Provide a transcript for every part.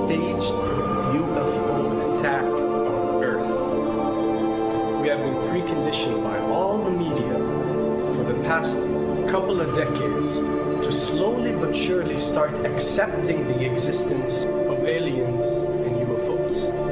staged UFO attack on Earth. We have been preconditioned by all the media for the past couple of decades to slowly but surely start accepting the existence of aliens and UFOs.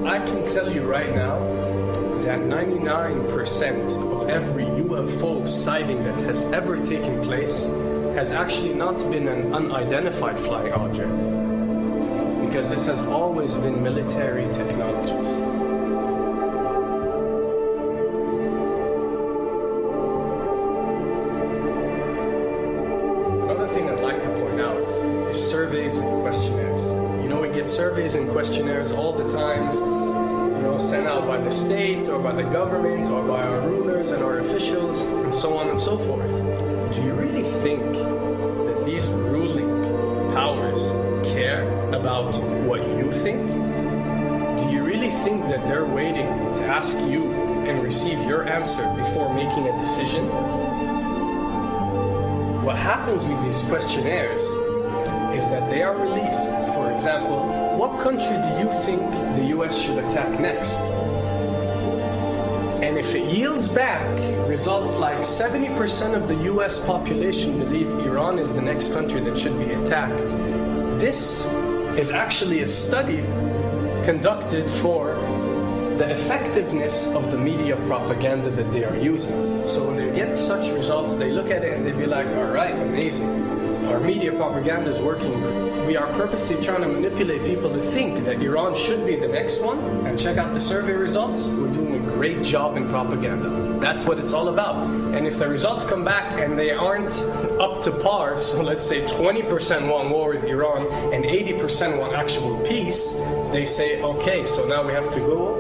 I can tell you right now that 99% of every UFO sighting that has ever taken place has actually not been an unidentified flying object, because this has always been military technologies. Another thing I'd like to point out is surveys and questionnaires. You know, we get surveys and questionnaires all the time, sent out by the state or by the government or by our rulers and our officials and so on and so forth. Do you really think that these ruling powers care about what you think? Do you really think that they're waiting to ask you and receive your answer before making a decision? What happens with these questionnaires is that they are released. For example, what country do you think the US should attack next? And if it yields back results like 70% of the US population believe Iran is the next country that should be attacked, this is actually a study conducted for the effectiveness of the media propaganda that they are using. So when they get such results, they look at it and they be like, all right, amazing. Our media propaganda is working. We are purposely trying to manipulate people to think that Iran should be the next one, and check out the survey results. We're doing a great job in propaganda. That's what it's all about. And if the results come back and they aren't up to par, so let's say 20% want war with Iran and 80% want actual peace, they say, okay, so now we have to go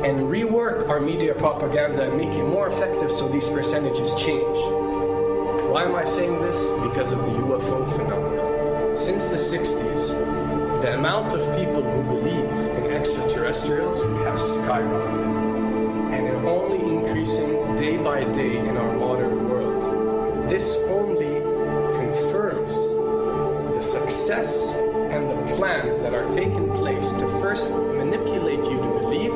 and rework our media propaganda and make it more effective so these percentages change. Why am I saying this? Because of the UFO phenomenon. Since the 60s, the amount of people who believe in extraterrestrials have skyrocketed, and are only increasing day by day in our modern world. This only confirms the success and the plans that are taking place to first manipulate you to believe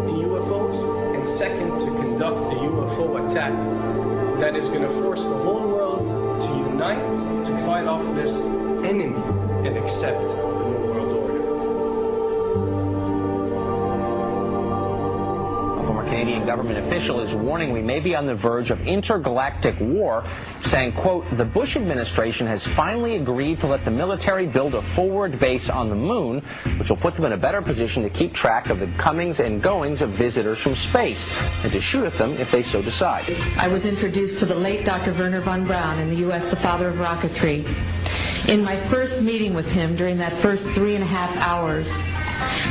in UFOs, and second, to conduct a UFO attack that is going to force the whole world to unite to fight off this enemy and accept the New World Order. A former Canadian government official is warning we may be on the verge of intergalactic war, saying, quote, the Bush administration has finally agreed to let the military build a forward base on the moon, which will put them in a better position to keep track of the comings and goings of visitors from space, and to shoot at them if they so decide. I was introduced to the late Dr. Wernher von Braun in the U.S., the father of rocketry. In my first meeting with him, during that first 3.5 hours,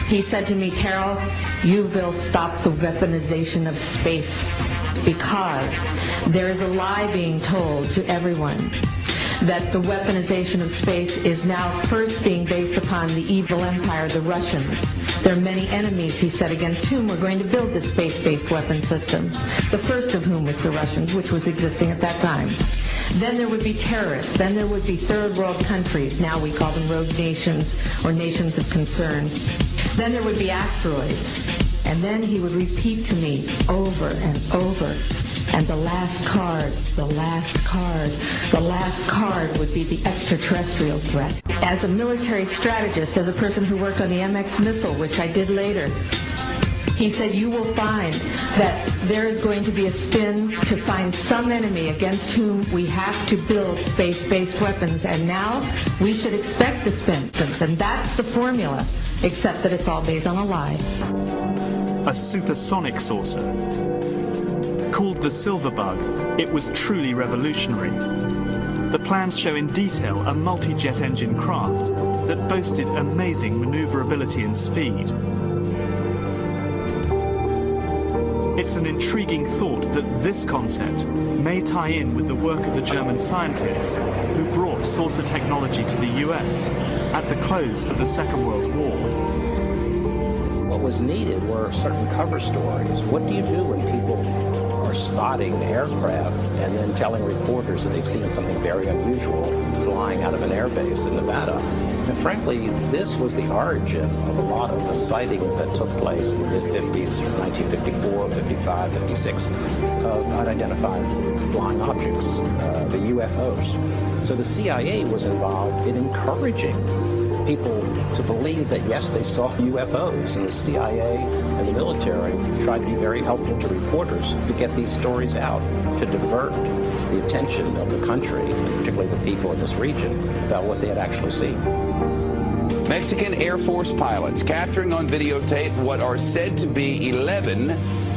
he said to me, Carol, you will stop the weaponization of space, because there is a lie being told to everyone that the weaponization of space is now first being based upon the evil empire, the Russians. There are many enemies, he said, against whom we're going to build this space-based weapon system, the first of whom was the Russians, which was existing at that time. Then there would be terrorists. Then there would be third world countries. Now we call them rogue nations or nations of concern. Then there would be asteroids. And then he would repeat to me over and over. And the last card, the last card, the last card would be the extraterrestrial threat. As a military strategist, as a person who worked on the MX missile, which I did later, he said, you will find that there is going to be a spin to find some enemy against whom we have to build space-based weapons, and now we should expect the spin. And that's the formula, except that it's all based on a lie. A supersonic saucer. Called the Silver Bug, it was truly revolutionary. The plans show in detail a multi-jet engine craft that boasted amazing maneuverability and speed. It's an intriguing thought that this concept may tie in with the work of the German scientists who brought saucer technology to the US at the close of the Second World War. What was needed were certain cover stories. What do you do when people are spotting aircraft and then telling reporters that they've seen something very unusual flying out of an airbase in Nevada? And frankly, this was the origin of a lot of the sightings that took place in the mid-50s, 1954, 55, 56, of unidentified flying objects, the UFOs. So the CIA was involved in encouraging people to believe that, yes, they saw UFOs, and the CIA and the military tried to be very helpful to reporters to get these stories out, to divert the attention of the country, and particularly the people in this region, about what they had actually seen. Mexican Air Force pilots capturing on videotape what are said to be 11,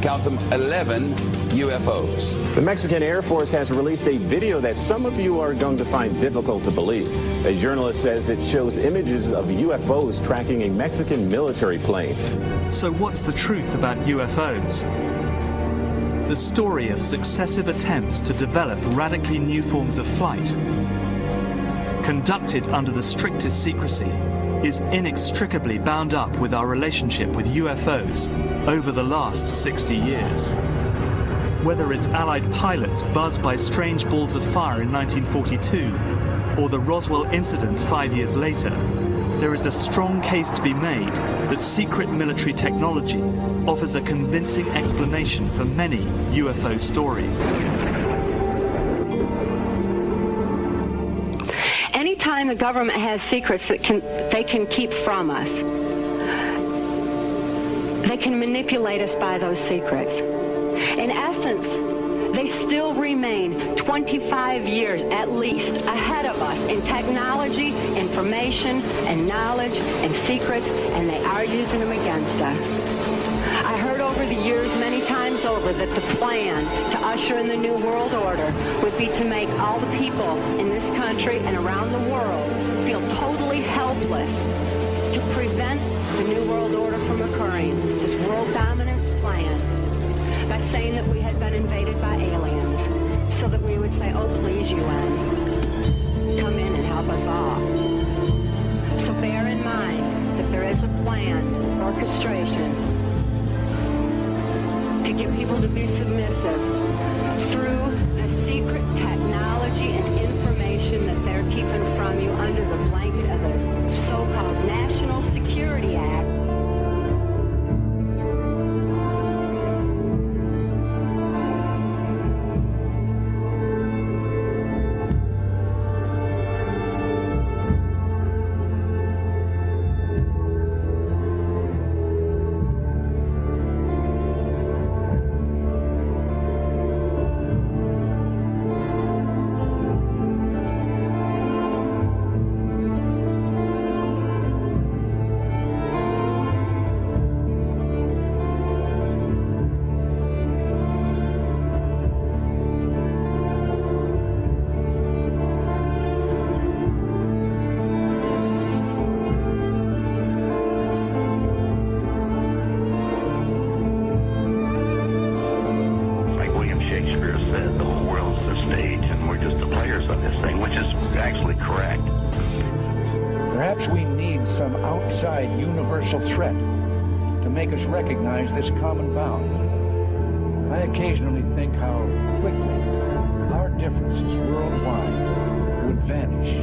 count them, 11 UFOs. The Mexican Air Force has released a video that some of you are going to find difficult to believe. A journalist says it shows images of UFOs tracking a Mexican military plane. So what's the truth about UFOs? The story of successive attempts to develop radically new forms of flight, conducted under the strictest secrecy, is inextricably bound up with our relationship with UFOs over the last 60 years. Whether it's Allied pilots buzzed by strange balls of fire in 1942 or the Roswell incident 5 years later, there is a strong case to be made that secret military technology offers a convincing explanation for many UFO stories. Anytime the government has secrets that they can keep from us, they can manipulate us by those secrets. In essence, they still remain 25 years at least ahead of us in technology, information, and knowledge and secrets, and they are using them against us. I heard over the years many times over that the plan to usher in the New World Order would be to make all the people in this country and around the world feel totally helpless to prevent the New World Order from occurring, this world dominance plan, by saying that we had been invaded by aliens, so that we would say, oh, please, UN, come in and help us all. So bear in mind that there is a plan, orchestration, to get people to be submissive through a secret technology and information that they're keeping from you under the blanket of the so-called National Security Act. Universal threat to make us recognize this common bound. I occasionally think how quickly our differences worldwide would vanish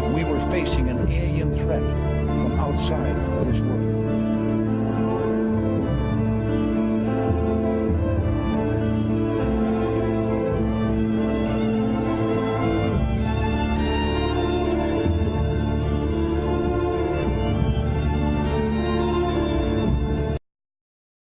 if we were facing an alien threat from outside this world.